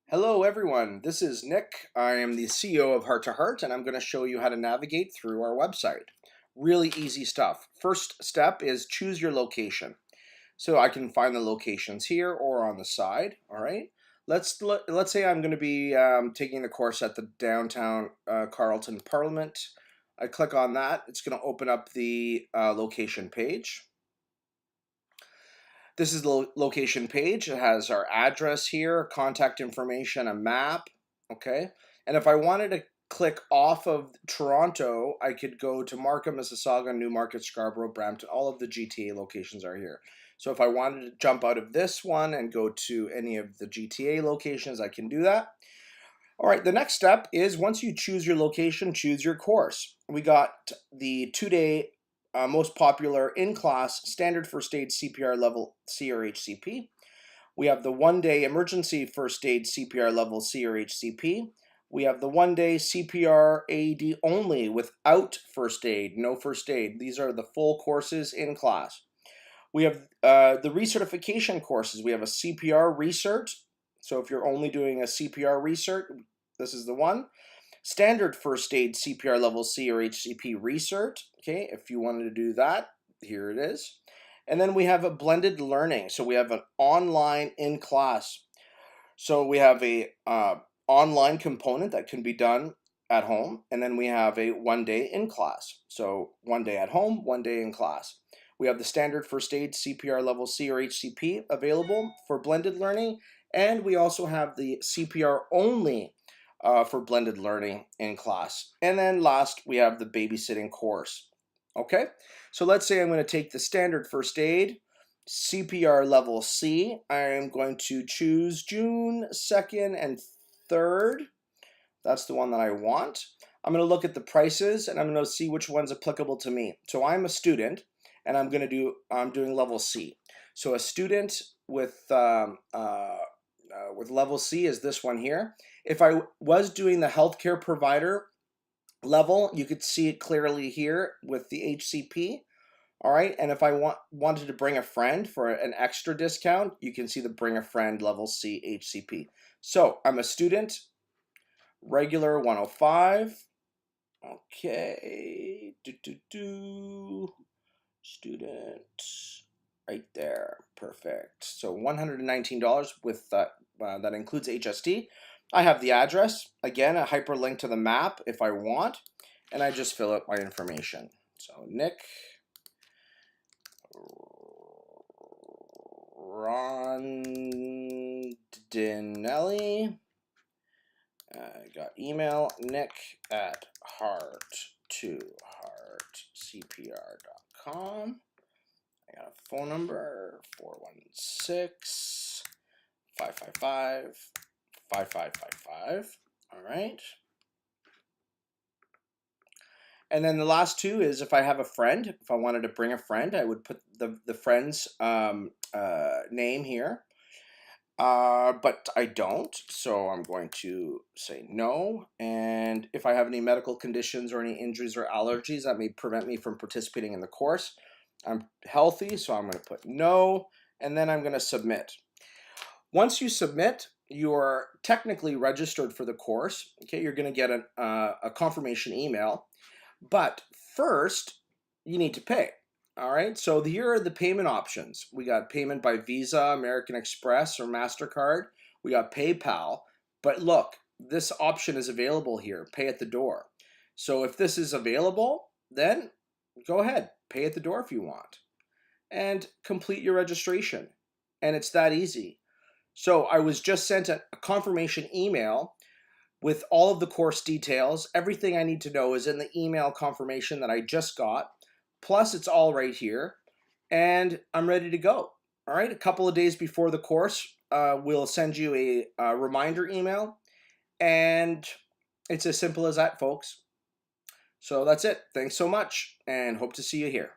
Hello everyone, this is Nick. I am the CEO of Heart2Heart and I'm going to show you how to navigate through our website. Really easy stuff. First step is choose your location. So I can find the locations here or on the side, all right? Let's say I'm going to be taking the course at the downtown Carleton Parliament. I click on that. It's going to open up the location page. This is the location page. It has our address here, contact information, a map, okay? And if I wanted to click off of Toronto, I could go to Markham, Mississauga, Newmarket, Scarborough, Brampton. All of the GTA locations are here. So if I wanted to jump out of this one and go to any of the GTA locations, I can do that. All right, the next step is once you choose your location, choose your course. We got the 2-day most popular in-class standard first aid CPR level C or HCP. We have the 1-day emergency first aid CPR level C or HCP. We have the 1-day CPR AED only without first aid, no first aid. These are the full courses in class. We have the recertification courses. We have a CPR recert. So if you're only doing a CPR recert, this is the one. Standard first aid CPR level C or HCP recert. Okay, if you wanted to do that, here it is. And then we have a blended learning. So we have an online in class. So we have a online component that can be done at home, and then we have a 1-day in class. So 1 day at home, 1 day in class. We have the standard first aid CPR level C or HCP available for blended learning, and we also have the CPR only for blended learning in class. And then last, we have the babysitting course. Okay, so let's say I'm going to take the standard first aid CPR level C. I am going to choose June 2nd and 3rd. That's the one that I want. I'm going to look at the prices and I'm going to see which one's applicable to me. So I'm a student and I'm doing level C. So a student with level C is this one here. If I was doing the healthcare provider level, you could see it clearly here with the HCP. All right, and if I wanted to bring a friend for an extra discount, you can see the bring a friend level C HCP. So I'm a student, regular 105. Okay, student, right there, perfect. So $119 with that includes HST. I have the address, again, a hyperlink to the map if I want, and I just fill out my information. So Nick Rondinelli. I got email nick at heart2heartcpr.com. I got a phone number 416-555-5555. All right. And then the last two is if I have a friend, if I wanted to bring a friend, I would put the friend's name here. But I don't, so I'm going to say no. And if I have any medical conditions or any injuries or allergies that may prevent me from participating in the course, I'm healthy, so I'm going to put no, and then I'm going to submit. Once you submit, you are technically registered for the course. Okay, you're going to get a confirmation email. But first, you need to pay. All right, so here are the payment options. We got payment by Visa, American Express, or MasterCard. We got PayPal. But look, this option is available here, pay at the door. So if this is available, then go ahead, pay at the door if you want. And complete your registration. And it's that easy. So I was just sent a confirmation email with all of the course details. Everything I need to know is in the email confirmation that I just got. Plus, it's all right here. And I'm ready to go. All right, a couple of days before the course, we'll send you a reminder email. And it's as simple as that, folks. So that's it. Thanks so much, and hope to see you here.